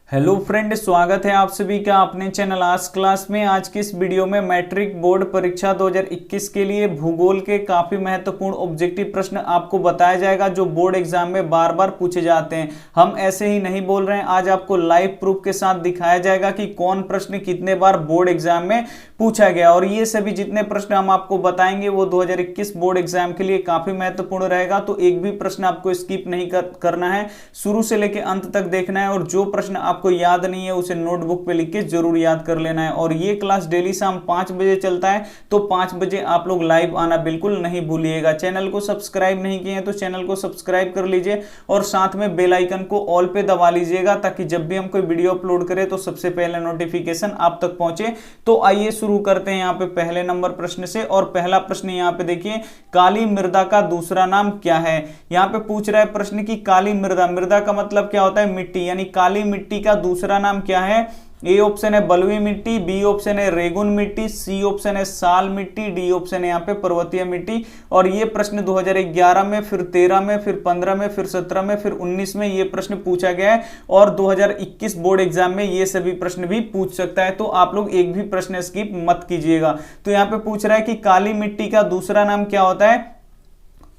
Hello friend, स्वागत है आप सभी का अपने चैनल आज क्लास में। आज की इस वीडियो में मैट्रिक बोर्ड परीक्षा 2021 के लिए भूगोल के काफी महत्वपूर्ण ऑब्जेक्टिव प्रश्न आपको बताया जाएगा जो बोर्ड एग्जाम में बार बार पूछे जाते हैं। हम ऐसे ही नहीं बोल रहे हैं, आज आपको लाइव प्रूफ के साथ दिखाया जाएगा कि कौन प्रश्न कितने बार बोर्ड एग्जाम में पूछा गया। और ये सभी जितने प्रश्न हम आपको बताएंगे वो 2021 बोर्ड एग्जाम के लिए काफी महत्वपूर्ण रहेगा। तो एक भी प्रश्न आपको स्किप नहीं करना है, शुरू से लेकर अंत तक देखना है। और जो प्रश्न आपको याद नहीं है उसे नोटबुक पे लिख के जरूर याद कर लेना है। और ये क्लास डेली शाम 5 बजे चलता है, तो 5 बजे आप लोग लाइव आना बिल्कुल नहीं भूलिएगा। चैनल को सब्सक्राइब नहीं किए हैं तो चैनल को सब्सक्राइब कर लीजिए और साथ में बेल आइकन को ऑल पे दबा लीजिएगा, ताकि जब भी हम कोई वीडियो अपलोड करें तो सबसे पहले नोटिफिकेशन आप तक पहुंचे। तो आइए शुरू करते हैं यहाँ पे पहले नंबर प्रश्न से। और पहला प्रश्न यहाँ पे देखिए, काली मृदा का दूसरा नाम क्या है। यहाँ पे पूछ रहा है प्रश्न की काली मृदा, मृदा का मतलब क्या होता है, मिट्टी, यानी काली मिट्टी का दूसरा नाम क्या है। ए ऑप्शन है बलुई मिट्टी, बी ऑप्शन है रेगुन मिट्टी, सी ऑप्शन है साल मिट्टी, डी ऑप्शन है यहाँ पे पर्वतीय मिट्टी। और ये प्रश्न 2011 में, फिर 13 में, फिर 15 में, फिर 17 में, फिर 19 में ये प्रश्न पूछा गया है। और 2021 बोर्ड एग्जाम में ये सभी प्रश्न भी पूछ सकता है, तो आप लोग एक भी प्रश्न स्किप मत कीजिएगा। तो यहाँ पे पूछ रहा है कि काली मिट्टी का दूसरा नाम क्या होता है,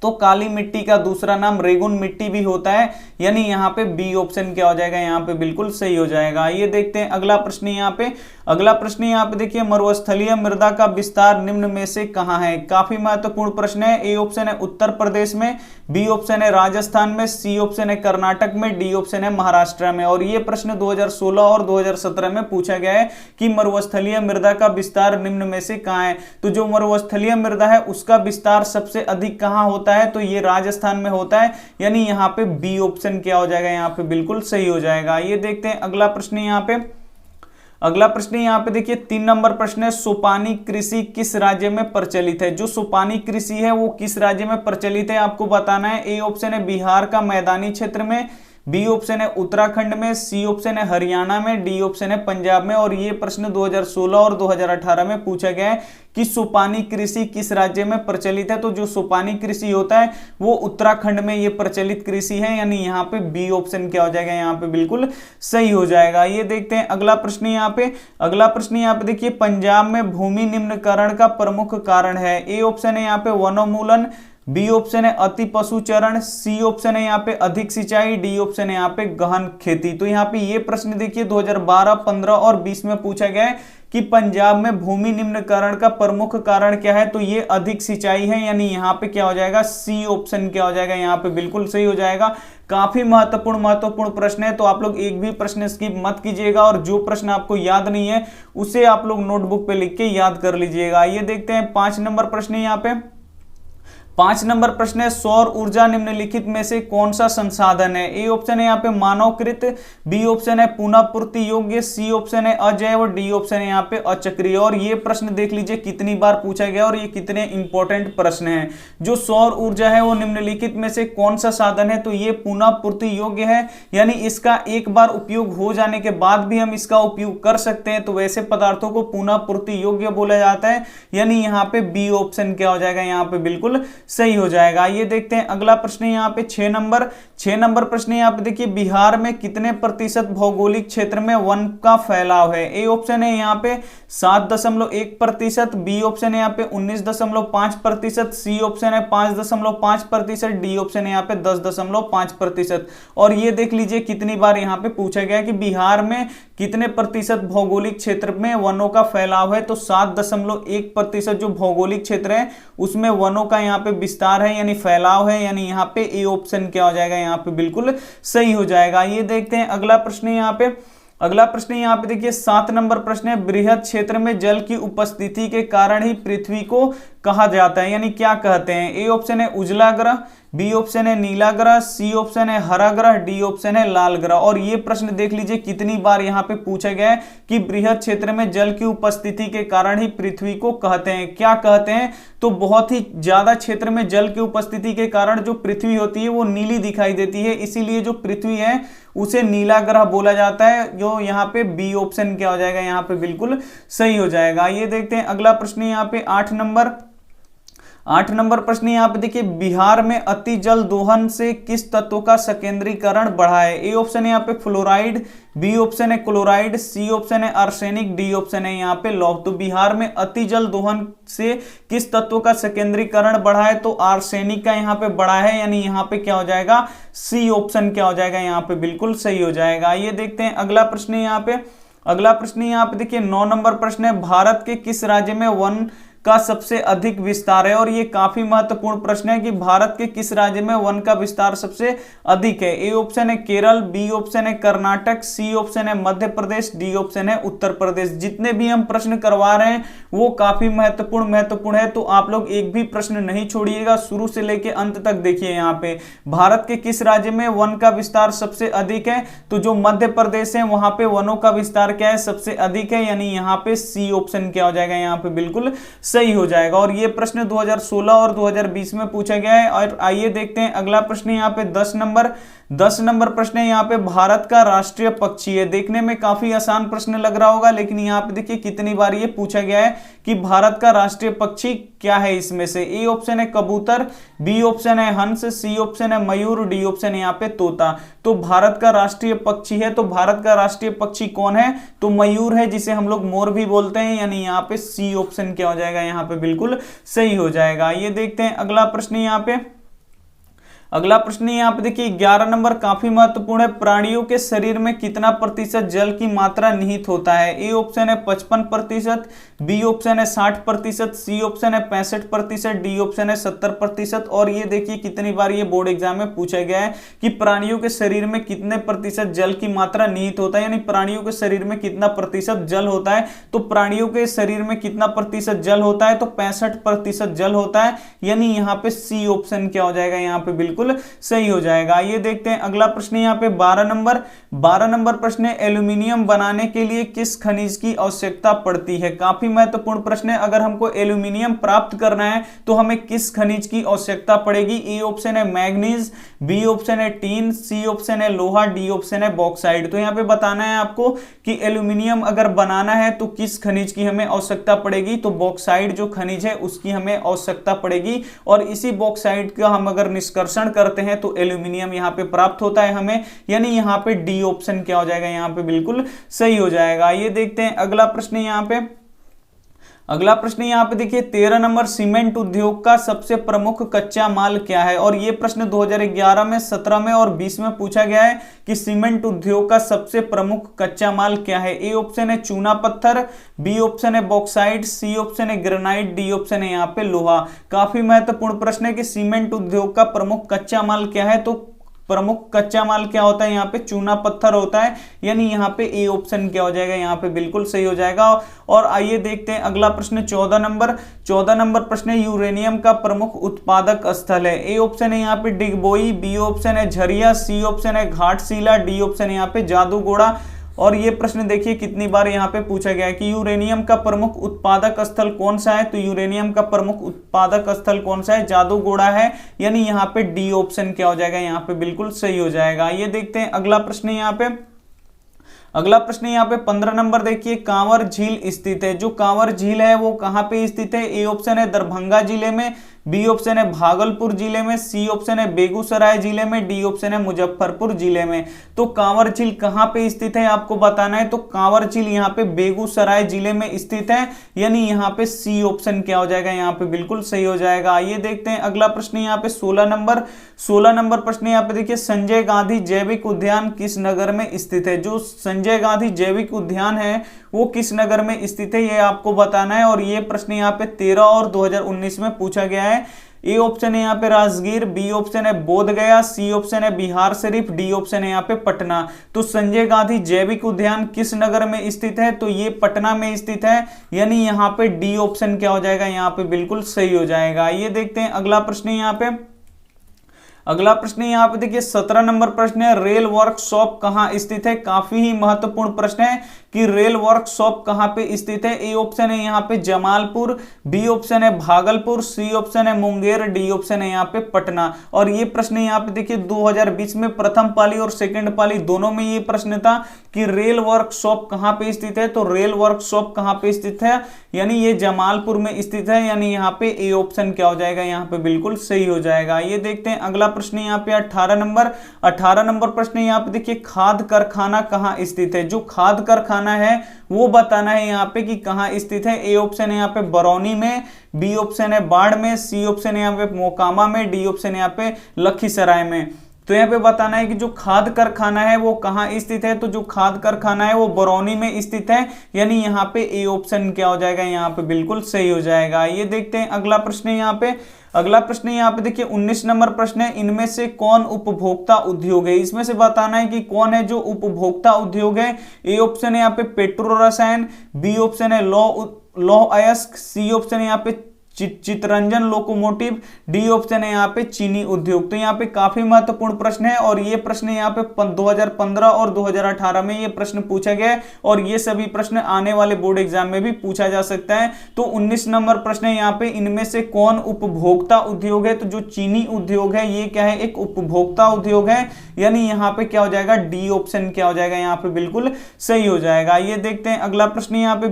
तो काली मिट्टी का दूसरा नाम रेगुन मिट्टी भी होता है, यानी यहाँ पे बी ऑप्शन क्या हो जाएगा, यहाँ पे बिल्कुल सही हो जाएगा। ये देखते हैं अगला प्रश्न। यहाँ पे अगला प्रश्न यहाँ पे देखिए, मरुस्थलीय मृदा का विस्तार निम्न में से कहाँ है। काफी महत्वपूर्ण प्रश्न है। ए ऑप्शन है उत्तर प्रदेश में, बी ऑप्शन है राजस्थान में, सी ऑप्शन है कर्नाटक में, डी ऑप्शन है महाराष्ट्र में। और ये प्रश्न 2016 और 2017 में पूछा गया है कि मरुस्थलीय मृदा का विस्तार निम्न में से कहाँ है। तो जो मरुस्थलीय मृदा है उसका विस्तार सबसे अधिक कहाँ होता है, तो ये राजस्थान में होता है, यानी यहाँ पे बी ऑप्शन क्या हो जाएगा, यहाँ पे बिल्कुल सही हो जाएगा। ये देखते हैं अगला प्रश्न। यहाँ पे अगला प्रश्न यहाँ पे देखिए 3 नंबर प्रश्न है, सोपानी कृषि किस राज्य में प्रचलित है। जो सोपानी कृषि है वो किस राज्य में प्रचलित है आपको बताना है। ए ऑप्शन है बिहार का मैदानी क्षेत्र में, बी ऑप्शन है उत्तराखंड में, सी ऑप्शन है हरियाणा में, डी ऑप्शन है पंजाब में। और ये प्रश्न 2016 और 2018 में पूछा गया है कि सोपानी कृषि किस राज्य में प्रचलित है। तो जो सोपानी कृषि होता है वो उत्तराखंड में ये प्रचलित कृषि है, यानी यहाँ पे बी ऑप्शन क्या हो जाएगा, यहाँ पे बिल्कुल सही हो जाएगा। ये देखते हैं अगला प्रश्न। यहाँ पे अगला प्रश्न यहाँ पे देखिए, पंजाब में भूमि निम्नकरण का प्रमुख कारण है। ए ऑप्शन है यहाँ पे वनोन्मूलन, बी ऑप्शन है अति पशुचरण, सी ऑप्शन है यहाँ पे अधिक सिंचाई, डी ऑप्शन है यहाँ पे गहन खेती। तो यहाँ पे ये प्रश्न देखिए 2012, 15 और 20 में पूछा गया है कि पंजाब में भूमि निम्नकरण का प्रमुख कारण क्या है, तो ये अधिक सिंचाई है, यानी यहाँ पे क्या हो जाएगा, सी ऑप्शन क्या हो जाएगा, यहाँ पे बिल्कुल सही हो जाएगा। काफी महत्वपूर्ण प्रश्न है, तो आप लोग एक भी प्रश्न स्किप मत कीजिएगा। और जो प्रश्न आपको याद नहीं है उसे आप लोग नोटबुक पे लिख के याद कर लीजिएगा। ये देखते हैं 5 नंबर प्रश्न। यहाँ पे 5 नंबर प्रश्न है, सौर ऊर्जा निम्नलिखित में से कौन सा संसाधन है। ए ऑप्शन है यहाँ पे मानवकृत, बी ऑप्शन है पुनः पूर्ति योग्य, सी ऑप्शन है अजैव, डी ऑप्शन है यहाँ पे अचक्रीय। और ये प्रश्न देख लीजिए कितनी बार पूछा गया और ये कितने इंपॉर्टेंट प्रश्न है। जो सौर ऊर्जा है वो निम्नलिखित में से कौन सा साधन है, तो ये पुनः पूर्ति योग्य है, यानी इसका एक बार उपयोग हो जाने के बाद भी हम इसका उपयोग कर सकते हैं। तो वैसे पदार्थों को पुनः पूर्ति योग्य बोला जाता है, यानी यहाँ पे बी ऑप्शन क्या हो जाएगा, यहाँ पे बिल्कुल सही हो जाएगा। ये देखते हैं अगला प्रश्न। यहाँ पे 6 नंबर प्रश्न। यहाँ पे देखिए, बिहार में कितने प्रतिशत भौगोलिक क्षेत्र में वन का फैलाव है। ए ऑप्शन है यहाँ पे 7.1%, बी ऑप्शन है यहाँ पे 19.5%, सी ऑप्शन है 5.5%, डी ऑप्शन है यहाँ पे 10.5%। और ये देख लीजिए कितनी बार यहाँ पे पूछा गया कि बिहार में कितने प्रतिशत भौगोलिक क्षेत्र में वनों का फैलाव है, तो 7.1% जो भौगोलिक क्षेत्र है उसमें वनों का यहाँ पे विस्तार है, यानी फैलाव है, यानी यहाँ पे ए ऑप्शन क्या हो जाएगा, यहाँ पे बिल्कुल सही हो जाएगा। ये देखते हैं अगला प्रश्न। यहाँ पे अगला प्रश्न यहाँ पे देखिए 7 नंबर प्रश्न है, बृहद क्षेत्र में जल की उपस्थिति के कारण ही पृथ्वी को कहा जाता है, यानी क्या कहते हैं। ए ऑप्शन है उजला ग्रह, बी ऑप्शन है नीला ग्रह, सी ऑप्शन है हरा ग्रह, डी ऑप्शन है लाल ग्रह। और ये प्रश्न देख लीजिए कितनी बार यहाँ पे पूछा गया है कि बृहद क्षेत्र में जल की उपस्थिति के कारण ही पृथ्वी को कहते हैं, क्या कहते हैं। तो बहुत ही ज्यादा क्षेत्र में जल की उपस्थिति के कारण जो पृथ्वी होती है वो नीली दिखाई देती है, इसीलिए जो पृथ्वी है उसे नीला ग्रह बोला जाता है। जो यहाँ पे बी ऑप्शन क्या हो जाएगा, यहाँ पे बिल्कुल सही हो जाएगा। ये देखते हैं अगला प्रश्न। यहाँ पे 8 नंबर 8 नंबर प्रश्न यहाँ पे देखिए, बिहार में अति जल दोहन से किस तत्व का संकेंद्रीकरण बढ़ा है? ए ऑप्शन है यहाँ पे फ्लोराइड, बी ऑप्शन है क्लोराइड, सी ऑप्शन है आर्सेनिक, डी ऑप्शन है यहाँ पे लौह। तो बिहार में अति जल दोहन से किस तत्व का संकेंद्रीकरण बढ़ा है? तो आर्सेनिक का यहाँ पे बढ़ा है, यानी यहाँ पे क्या हो जाएगा, सी ऑप्शन क्या हो जाएगा, यहाँ पे बिल्कुल सही हो जाएगा। ये देखते हैं अगला प्रश्न यहाँ पे। अगला प्रश्न यहाँ पे देखिए 9 नंबर प्रश्न है, भारत के किस राज्य में वन का सबसे अधिक विस्तार है? और ये काफी महत्वपूर्ण प्रश्न है कि भारत के किस राज्य में वन का विस्तार सबसे अधिक है। ए ऑप्शन है केरल, बी ऑप्शन है कर्नाटक, सी ऑप्शन है मध्य प्रदेश, डी ऑप्शन है उत्तर प्रदेश। जितने भी हम प्रश्न करवा रहे हैं वो काफी महत्वपूर्ण है, तो आप लोग एक भी प्रश्न नहीं छोड़िएगा, शुरू से लेकर अंत तक देखिए। यहाँ पे भारत के किस राज्य में वन का विस्तार सबसे अधिक है? तो जो मध्य प्रदेश है वहां पे वनों का विस्तार क्या है, सबसे अधिक है, यानी यहाँ पे सी ऑप्शन क्या हो जाएगा, यहाँ पे बिल्कुल सही हो जाएगा। और ये प्रश्न 2016 और 2020 में पूछा गया है। और आइए देखते हैं अगला प्रश्न यहाँ पे 10 नंबर प्रश्न है यहाँ पे, भारत का राष्ट्रीय पक्षी है। देखने में काफी आसान प्रश्न लग रहा होगा, लेकिन यहाँ पे देखिए कितनी बार ये पूछा गया है कि भारत का राष्ट्रीय पक्षी क्या है इसमें से। ए ऑप्शन है कबूतर, बी ऑप्शन है हंस, सी ऑप्शन है मयूर, डी ऑप्शन है यहाँ पे तोता। तो भारत का राष्ट्रीय पक्षी है, तो भारत का राष्ट्रीय पक्षी कौन है? तो मयूर है, जिसे हम लोग मोर भी बोलते हैं, यानी यहाँ पे सी ऑप्शन क्या हो जाएगा, यहाँ पे बिल्कुल सही हो जाएगा। ये देखते हैं अगला प्रश्न यहाँ पे। अगला प्रश्न यहाँ पे देखिए 11 नंबर काफी महत्वपूर्ण है, प्राणियों के शरीर में कितना प्रतिशत जल की मात्रा निहित होता है? ए ऑप्शन है 55%, बी ऑप्शन है 60%, सी ऑप्शन है 65%, डी ऑप्शन है 70%। और ये देखिए कितनी बार ये बोर्ड एग्जाम में पूछा गया है कि प्राणियों के शरीर में कितने प्रतिशत जल की मात्रा निहित होता है, यानी प्राणियों के शरीर में कितना प्रतिशत जल होता है। तो प्राणियों के शरीर में कितना प्रतिशत जल होता है? तो 65% जल होता है, यानी यहाँ पे सी ऑप्शन क्या हो जाएगा, यहाँ पे बिल्कुल सही हो जाएगा। ये देखते हैं अगला प्रश्न यहाँ पे 12 नंबर प्रश्न है, एल्यूमिनियम बनाने के लिए किस खनिज की आवश्यकता पड़ती है? काफी महत्वपूर्ण प्रश्न है। अगर हमको एल्यूमिनियम प्राप्त करना है तो हमें किस खनिज की आवश्यकता पड़ेगी? ए ऑप्शन है मैग्नीज, बी ऑप्शन है टीन, सी ऑप्शन है लोहा, डी ऑप्शन है बॉक्साइड। तो यहाँ पे बताना है आपको कि एल्यूमिनियम अगर बनाना है तो किस खनिज की हमें आवश्यकता पड़ेगी? तो बॉक्साइड जो खनिज है उसकी हमें आवश्यकता पड़ेगी। और इसी बॉक्साइड का हम अगर निष्कर्षण करते हैं तो एल्यूमिनियम यहाँ पे प्राप्त होता है हमें, यानी यहाँ पे डी ऑप्शन क्या हो जाएगा, यहाँ पे बिल्कुल सही हो जाएगा। ये देखते हैं अगला प्रश्न यहाँ पे। अगला प्रश्न यहाँ पे देखिए 13 नंबर, सीमेंट उद्योग का सबसे प्रमुख कच्चा माल क्या है? और ये प्रश्न 2011 में, 17 में और 20 में पूछा गया है कि सीमेंट उद्योग का सबसे प्रमुख कच्चा माल क्या है। ए ऑप्शन है चूना पत्थर, बी ऑप्शन है बॉक्साइट, सी ऑप्शन है ग्रेनाइट, डी ऑप्शन है यहाँ पे लोहा। काफी महत्वपूर्ण प्रश्न है कि सीमेंट उद्योग का प्रमुख कच्चा माल क्या है। तो प्रमुख कच्चा माल क्या होता है, यहाँ पे चूना पत्थर होता है, यानी यहाँ पे ए ऑप्शन क्या हो जाएगा, यहाँ पे बिल्कुल सही हो जाएगा। और आइए देखते हैं अगला प्रश्न 14 नंबर प्रश्न है, यूरेनियम का प्रमुख उत्पादक स्थल है। ए ऑप्शन है यहाँ पे डिगबोई, बी ऑप्शन है झरिया, सी ऑप्शन है घाटशिला, डी ऑप्शन है यहाँ पे जादूगोड़ा। और ये प्रश्न देखिए कितनी बार यहाँ पे पूछा गया है कि यूरेनियम का प्रमुख उत्पादक स्थल कौन सा है। तो यूरेनियम का प्रमुख उत्पादक स्थल कौन सा है, जादूगोड़ा है, यानी यहाँ पे डी ऑप्शन क्या हो जाएगा, यहाँ पे बिल्कुल सही हो जाएगा। ये देखते हैं अगला प्रश्न यहाँ पे। अगला प्रश्न यहाँ पे 15 नंबर देखिए, कांवर झील स्थित है। जो कांवर झील है वो कहाँ पे स्थित है? ए ऑप्शन है दरभंगा जिले में, बी ऑप्शन है भागलपुर जिले में, सी ऑप्शन है बेगूसराय जिले में, डी ऑप्शन है मुजफ्फरपुर जिले में। तो कांवर झील कहाँ पे स्थित है आपको बताना है। तो कांवर झील यहाँ पे बेगूसराय जिले में स्थित है, यानी यहाँ पे सी ऑप्शन क्या हो जाएगा, यहाँ पे बिल्कुल सही हो जाएगा। आइए देखते हैं अगला प्रश्न यहाँ पे 16 नंबर प्रश्न यहाँ पे देखिए, संजय गांधी जैविक उद्यान किस नगर में स्थित है? जो संजय गांधी जैविक उद्यान है वो किस नगर में स्थित है, ये आपको बताना है। और ये प्रश्न यहाँ पे 13 और 2019 में पूछा गया है। ए ऑप्शन है यहाँ पे राजगीर, बी ऑप्शन है बोधगया, सी ऑप्शन है बिहार शरीफ, डी ऑप्शन है यहाँ पे पटना। तो संजय गांधी जैविक उद्यान किस नगर में स्थित है? तो ये पटना में स्थित है, यानी यहाँ पे डी ऑप्शन क्या हो जाएगा, यहाँ पे बिल्कुल सही हो जाएगा। ये देखते हैं अगला प्रश्न यहाँ पे। अगला प्रश्न यहाँ पे देखिए 17 नंबर प्रश्न है, रेल वर्कशॉप कहाँ स्थित है? काफी ही महत्वपूर्ण प्रश्न है कि रेल वर्कशॉप कहां पे स्थित है। ए ऑप्शन है यहाँ पे जमालपुर, बी ऑप्शन है भागलपुर, सी ऑप्शन है मुंगेर, डी ऑप्शन है यहाँ पे पटना। और ये प्रश्न यहाँ पे देखिए 2020 में प्रथम पाली और सेकंड पाली दोनों में ये प्रश्न था कि रेल वर्कशॉप कहां पे स्थित है। तो रेल वर्कशॉप कहां पे स्थित है, यानी ये जमालपुर में स्थित है, यानी यहाँ पे ए ऑप्शन क्या हो जाएगा, यहाँ पे बिल्कुल सही हो जाएगा। ये देखते हैं अगला प्रश्न यहाँ पे 18 नंबर प्रश्न यहाँ पे देखिए खाद कारखाना कहाँ स्थित है। जो खाद कारखाना है वो बताना है यहाँ पे कि कहाँ स्थित है। ए ऑप्शन है यहाँ पे बरौनी में, बी ऑप्शन है बाढ़ में, सी ऑप्शन है यहाँ पे मोकामा में, डी ऑप्शन है यहाँ पे लखीसराय में। तो यहाँ पे बताना है कि जो खाद कारखाना है वो कहाँ स्थित है। तो जो खाद कारखाना है वो बरौनी में स्थित है, यानी यहाँ पे ए ऑप्शन क्या हो जाएगा, यहाँ पे बिल्कुल सही हो जाएगा। ये देखते हैं अगला प्रश्न यहाँ पे। अगला प्रश्न यहाँ पे देखिए 19 नंबर प्रश्न है, इनमें से कौन उपभोक्ता उद्योग है। इसमें से बताना है कि कौन है जो उपभोक्ता उद्योग है। ए ऑप्शन है यहाँ पे पेट्रो रसायन, बी ऑप्शन है लौह अयस्क, सी ऑप्शन है यहाँ पे चितरंजन लोकोमोटिव, डी ऑप्शन है यहाँ पे चीनी उद्योग। तो यहाँ पे काफी महत्वपूर्ण प्रश्न है और ये प्रश्न यहाँ पे 2015 और 2018 में ये प्रश्न पूछा गया है और ये सभी प्रश्न आने वाले बोर्ड एग्जाम में भी पूछा जा सकता है। तो 19 नंबर प्रश्न है यहाँ पे, इनमें से कौन उपभोक्ता उद्योग है। तो जो चीनी उद्योग है ये क्या है, एक उपभोक्ता उद्योग है, यानी यहाँ पे क्या हो जाएगा, डी ऑप्शन क्या हो जाएगा, यहाँ पे बिल्कुल सही हो जाएगा। ये देखते हैं अगला प्रश्न यहाँ पे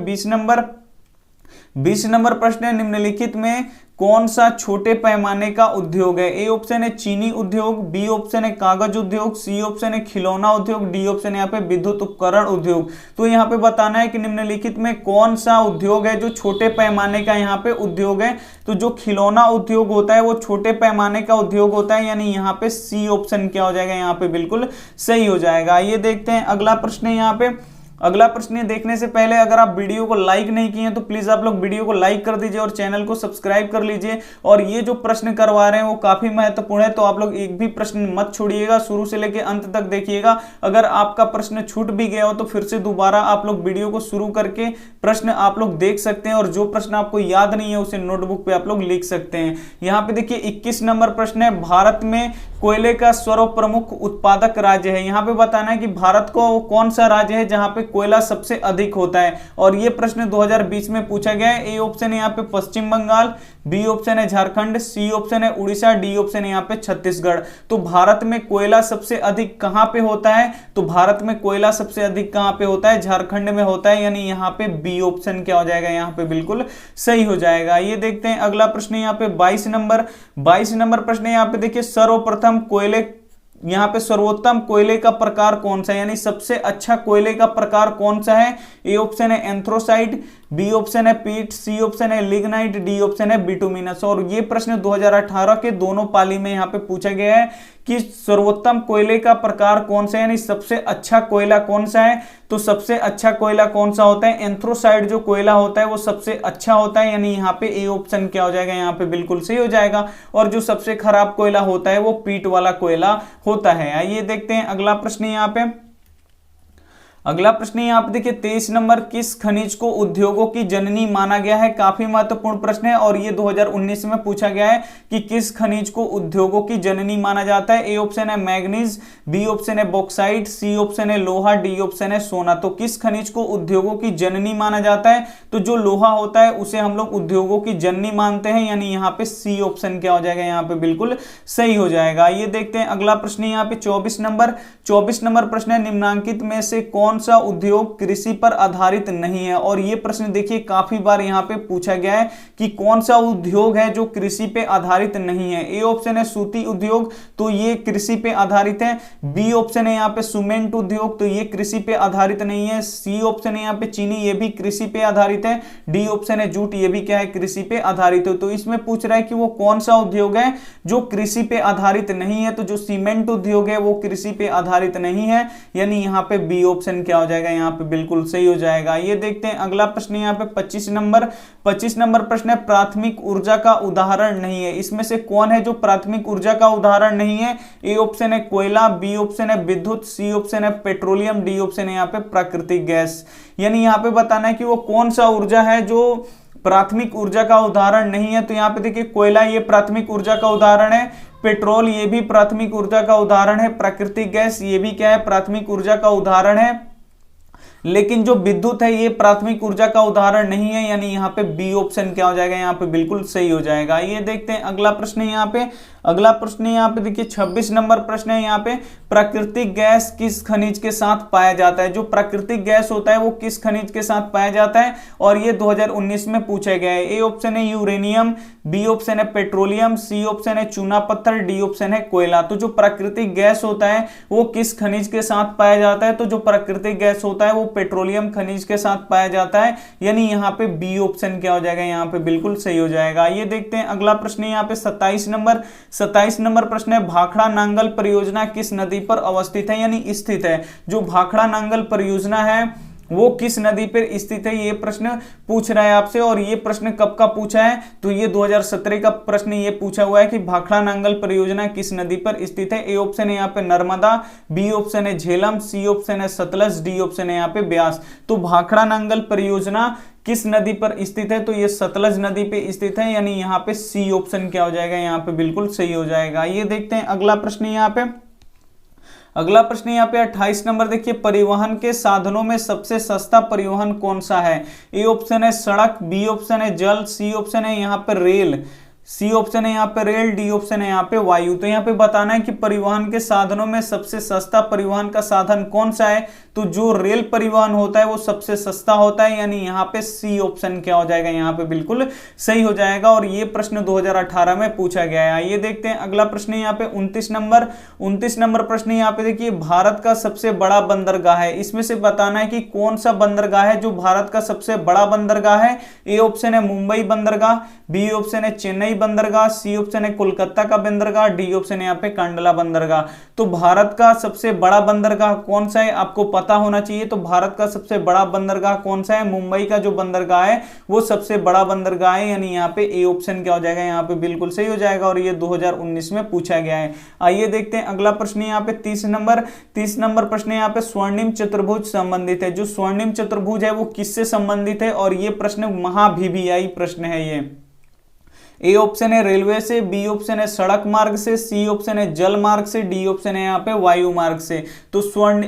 20 नंबर प्रश्न है, निम्नलिखित में कौन सा छोटे पैमाने का उद्योग है। ए ऑप्शन है चीनी उद्योग, बी ऑप्शन है कागज उद्योग, सी ऑप्शन है खिलौना उद्योग, डी ऑप्शन है यहाँ पे विद्युत उपकरण उद्योग। तो यहाँ पे बताना है कि निम्नलिखित में कौन सा उद्योग है जो छोटे पैमाने का यहाँ पे उद्योग है। तो जो खिलौना उद्योग होता है वो छोटे पैमाने का उद्योग होता है, यानी यहाँ पे सी ऑप्शन क्या हो जाएगा, यहाँ पे बिल्कुल सही हो जाएगा। ये देखते हैं अगला प्रश्न है यहाँ पे। अगला प्रश्न देखने से पहले अगर आप वीडियो को लाइक नहीं किए हैं तो प्लीज आप लोग वीडियो को लाइक कर दीजिए और चैनल को सब्सक्राइब कर लीजिए। और ये जो प्रश्न करवा रहे हैं वो काफी महत्वपूर्ण है, तो आप लोग एक भी प्रश्न मत छोड़िएगा, शुरू से लेकर अंत तक देखिएगा। अगर आपका प्रश्न छूट भी गया हो तो फिर से दोबारा आप लोग वीडियो को शुरू करके प्रश्न आप लोग देख सकते हैं और जो प्रश्न आपको याद नहीं है उसे नोटबुक पे आप लोग लिख सकते हैं। यहाँ पे देखिए 21 नंबर प्रश्न है, भारत में कोयले का सर्वप्रमुख उत्पादक राज्य है। यहाँ पे बताना है कि भारत को कौन सा राज्य है जहां पे कोयला सबसे अधिक होता है और ये प्रश्न 2020 में पूछा गया है। ए ऑप्शन है यहाँ पे पश्चिम बंगाल, बी ऑप्शन है झारखंड, सी ऑप्शन है उड़ीसा, डी ऑप्शन है यहाँ पे छत्तीसगढ़। तो भारत में कोयला सबसे अधिक कहां पे होता है, तो भारत में कोयला सबसे अधिक कहां पे होता है, झारखंड में होता है, यानी यहाँ पे बी ऑप्शन क्या हो जाएगा, यहाँ पे बिल्कुल सही हो जाएगा। ये देखते हैं अगला प्रश्न यहाँ पे 22 नंबर प्रश्न यहाँ पे देखिए सर्वप्रथम कोयले, यहाँ पे सर्वोत्तम कोयले का प्रकार कौन सा है, यानी सबसे अच्छा कोयले का प्रकार कौन सा है। ए ऑप्शन है एंथ्रोसाइट, बी ऑप्शन है पीट, सी ऑप्शन है लिग्नाइट, डी ऑप्शन है बिटुमिनस। और ये प्रश्न 2018 के दोनों पाली में यहाँ पे पूछा गया है कि सर्वोत्तम कोयले का प्रकार कौन सा है, यानी सबसे अच्छा कोयला कौन सा है। तो सबसे अच्छा कोयला कौन सा होता है, एंथ्रोसाइड जो कोयला होता है वो सबसे अच्छा होता है, यानी यहाँ पे ए ऑप्शन क्या हो जाएगा, यहाँ पे बिल्कुल सही हो जाएगा। और जो सबसे खराब कोयला होता है वो पीट वाला कोयला होता है। आइए देखते हैं अगला प्रश्न यहाँ पे। अगला प्रश्न यहाँ पे देखिए 23 नंबर, किस खनिज को उद्योगों की जननी माना गया है। काफी महत्वपूर्ण प्रश्न है और ये 2019 में पूछा गया है कि किस खनिज को उद्योगों की जननी माना जाता है। ए ऑप्शन है मैग्नीज, बी ऑप्शन है बॉक्साइट, सी ऑप्शन है लोहा, डी ऑप्शन है सोना। तो किस खनिज को उद्योगों की जननी माना जाता है, तो जो लोहा होता है उसे हम लोग उद्योगों की जननी मानते हैं, यानी यहाँ पे सी ऑप्शन क्या हो जाएगा, यहाँ पे बिल्कुल सही हो जाएगा। ये देखते हैं अगला प्रश्न यहाँ पे 24 नंबर प्रश्न है, निम्नांकित में से कौन सा उद्योग कृषि पर आधारित नहीं है। और यह प्रश्न देखिए काफी बार यहां पे पूछा गया है कि कौन सा उद्योग है जो कृषि पे आधारित नहीं है। ए ऑप्शन है सूती उद्योग, तो ये कृषि पे आधारित है। बी ऑप्शन है यहाँ पे सीमेंट उद्योग, तो ये कृषि पे आधारित नहीं है। सी ऑप्शन है यहाँ पे चीनी, ये भी कृषि पे आधारित है। डी ऑप्शन है जूट, ये भी क्या है, कृषि पे आधारित है। तो इसमें पूछ रहा है कि वो कौन सा उद्योग है जो कृषि पे आधारित नहीं है। तो जो सीमेंट उद्योग है वो कृषि पे आधारित नहीं है, यानी यहाँ पे बी ऑप्शन क्या हो जाएगा, यहाँ पे बिल्कुल सही हो जाएगा। ये देखते हैं अगला प्रश्न यहाँ पे 25 नंबर प्रश्न है, प्राथमिक ऊर्जा का उदाहरण नहीं है। इसमें से कौन है जो प्राथमिक ऊर्जा का उदाहरण नहीं है। ए ऑप्शन है कोयला, बी ऑप्शन है विद्युत, सी ऑप्शन है पेट्रोलियम, डी ऑप्शन है यहाँ पे प्राकृतिक गैस। यानी यहाँ पे बताना है कि वो कौन सा ऊर्जा है जो प्राथमिक ऊर्जा का उदाहरण नहीं है। तो यहाँ पे देखिए कोयला ये प्राथमिक ऊर्जा का उदाहरण है, पेट्रोल ये भी प्राथमिक ऊर्जा का उदाहरण है, प्राकृतिक गैस ये भी क्या है, प्राथमिक ऊर्जा का उदाहरण है। लेकिन जो विद्युत है ये प्राथमिक ऊर्जा का उदाहरण नहीं है, यानी यहाँ पे बी ऑप्शन क्या हो जाएगा, यहाँ पे बिल्कुल सही हो जाएगा। ये देखते हैं अगला प्रश्न है यहाँ पे। अगला प्रश्न यहाँ पे देखिए 26 नंबर प्रश्न है यहाँ पे, प्राकृतिक गैस किस खनिज के साथ पाया जाता है। जो प्राकृतिक गैस होता है वो किस खनिज के साथ पाया जाता है, और ये 2019 में पूछा गया है। ए ऑप्शन है यूरेनियम, बी ऑप्शन है पेट्रोलियम, सी ऑप्शन है चूना पत्थर, डी ऑप्शन है कोयला। तो जो प्राकृतिक गैस होता है वो किस खनिज के साथ पाया जाता है, तो जो प्राकृतिक गैस होता है वो पेट्रोलियम खनिज के साथ पाया जाता है, यानी यहाँ पे बी ऑप्शन क्या हो जाएगा, यहाँ पे बिल्कुल सही हो जाएगा। ये देखते हैं अगला प्रश्न यहाँ पे 27 नंबर प्रश्न है, भाखड़ा नांगल परियोजना किस नदी पर अवस्थित है, यानी स्थित है। जो भाखड़ा नांगल परियोजना है वो किस नदी पर स्थित है, ये प्रश्न पूछ रहा है आपसे। और ये प्रश्न कब का पूछा है, तो ये 2017 का प्रश्न ये पूछा हुआ है कि भाखड़ा नांगल परियोजना किस नदी पर स्थित है। ए ऑप्शन है यहाँ पे नर्मदा, बी ऑप्शन है झेलम, सी ऑप्शन है सतलज, डी ऑप्शन है यहाँ पे ब्यास। तो भाखड़ा नांगल परियोजना किस नदी पर स्थित है, तो ये सतलज नदी पे स्थित है, यानी यहाँ पे सी ऑप्शन क्या हो जाएगा, यहाँ पे बिल्कुल सही हो जाएगा। ये देखते हैं अगला प्रश्न यहाँ पे। अगला प्रश्न यहाँ पे 28 नंबर देखिए, परिवहन के साधनों में सबसे सस्ता परिवहन कौन सा है। ए ऑप्शन है सड़क, बी ऑप्शन है जल, सी ऑप्शन है यहाँ पे रेल, सी ऑप्शन है यहाँ पे रेल, डी ऑप्शन है यहाँ पे वायु। तो यहाँ पे बताना है कि परिवहन के साधनों में सबसे सस्ता परिवहन का साधन कौन सा है, तो जो रेल परिवहन होता है वो सबसे सस्ता होता है, यानी यहाँ पे सी ऑप्शन क्या हो जाएगा, यहाँ पे बिल्कुल सही हो जाएगा। और ये प्रश्न 2018 में पूछा गया है। ये देखते हैं अगला प्रश्न यहाँ पे 29 नंबर प्रश्न यहाँ पे देखिए, भारत का सबसे बड़ा बंदरगाह है। इसमें से बताना है कि कौन सा बंदरगाह है जो भारत का सबसे बड़ा बंदरगाह है। ए ऑप्शन है मुंबई बंदरगाह, बी ऑप्शन है चेन्नई बंदरगाह, सी ऑप्शन है कोलकाता का बंदरगाह, डी ऑप्शन है यहाँ पे कांडला बंदरगाह। तो भारत का सबसे बड़ा बंदरगाह कौन सा है आपको पता होना चाहिए। तो भारत का सबसे बड़ा बंदरगाह कौन सा है, मुंबई का जो बंदरगाह है वो सबसे बड़ा बंदरगाह है, यानी यहाँ पे ए ऑप्शन क्या हो जाएगा, यहाँ पे बिल्कुल सही हो जाएगा। और ये 2019 में पूछा गया है। आइए देखते हैं अगला प्रश्न यहाँ पे 30 नंबर प्रश्न यहाँ पे, स्वर्णिम चतुर्भुज संबंधित है। जो स्वर्णिम चतुर्भुज है वो किससे संबंधित है, और ये प्रश्न महाभिवियाई प्रश्न है। ये ए ऑप्शन है रेलवे से, बी ऑप्शन है सड़क मार्ग से, सी ऑप्शन है जल मार्ग से, डी ऑप्शन है यहाँ पे वायु मार्ग से। तो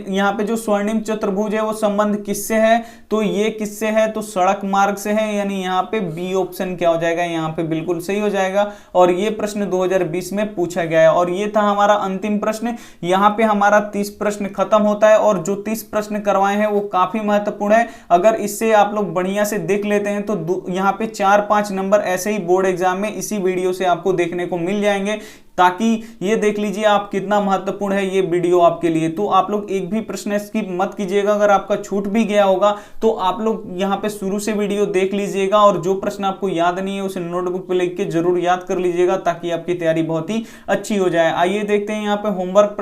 यहाँ पे जो स्वर्णिम चतुर्भुज है वो संबंध किससे है, तो ये किससे है, तो सड़क मार्ग से है, यानी यहाँ पे बी ऑप्शन क्या हो जाएगा, यहाँ पे बिल्कुल सही हो जाएगा। और ये प्रश्न 2020 में पूछा गया है। और ये था हमारा अंतिम प्रश्न। यहाँ पे हमारा 30 प्रश्न खत्म होता है, और जो 30 प्रश्न करवाए हैं वो काफी महत्वपूर्ण है। अगर इससे आप लोग बढ़िया से देख लेते हैं तो यहाँ पे 4-5 नंबर ऐसे ही बोर्ड एग्जाम में इसी वीडियो से आपको देखने को मिल जाएंगे, ताकि ये देख लीजिए आप कितना महत्वपूर्ण है ये वीडियो आपके लिए। तो आप लोग एक भी प्रश्न स्किप मत कीजिएगा। अगर आपका छूट भी गया होगा तो आप लोग यहाँ पे शुरू से वीडियो देख लीजिएगा, और जो प्रश्न आपको याद नहीं है उसे नोटबुक पे लिख के जरूर याद कर लीजिएगा, ताकि आपकी तैयारी बहुत ही अच्छी हो जाए। आइए देखते हैं यहाँ पे होमवर्क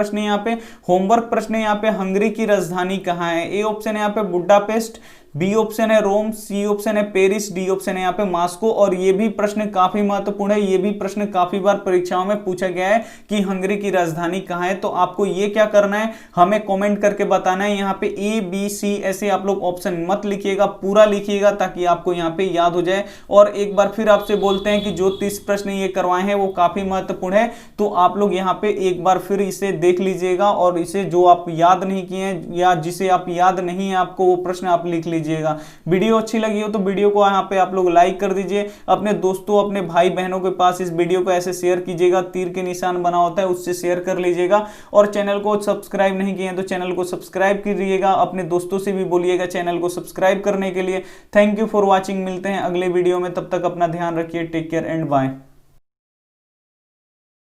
प्रश्न। यहाँ पे हंगरी की राजधानी कहाँ है। ए ऑप्शन है यहाँ पे बुडापेस्ट, बी ऑप्शन है रोम, सी ऑप्शन है पेरिस, डी ऑप्शन है यहाँ पे मॉस्को। और ये भी प्रश्न काफी महत्वपूर्ण है। ये भी प्रश्न काफी बार परीक्षाओं में पूछा गया है कि हंगरी की राजधानी कहाँ है। तो आपको ये क्या करना है, हमें कमेंट करके बताना है। यहाँ पे ए बी सी ऐसे आप लोग ऑप्शन मत लिखिएगा, पूरा लिखिएगा, ताकि आपको यहाँ पे याद हो जाए। और एक बार फिर आपसे बोलते हैं कि जो 30 प्रश्न ये करवाए हैं वो काफी महत्वपूर्ण है, तो आप लोग यहाँ पे एक बार फिर इसे देख लीजिएगा, और इसे जो आप याद नहीं किए या जिसे आप याद नहीं है आपको, वो प्रश्न आप लिख लीजिए। वीडियो अच्छी लगी हो तो वीडियो को यहाँ पे आप लोग लाइक कर दीजिए। अपने दोस्तों, अपने भाई बहनों के पास इस वीडियो को ऐसे शेयर कीजिएगा, तीर के निशान बना होता है उससे शेयर कर लीजिएगा। और चैनल को सब्सक्राइब नहीं किए तो चैनल को सब्सक्राइब कीजिएगा। अपने दोस्तों से भी बोलिएगा चैनल को सब्सक्राइब करने के लिए। Thank you for watching. मिलते हैं अगले वीडियो में, तब तक अपना ध्यान रखिए। Take care and bye.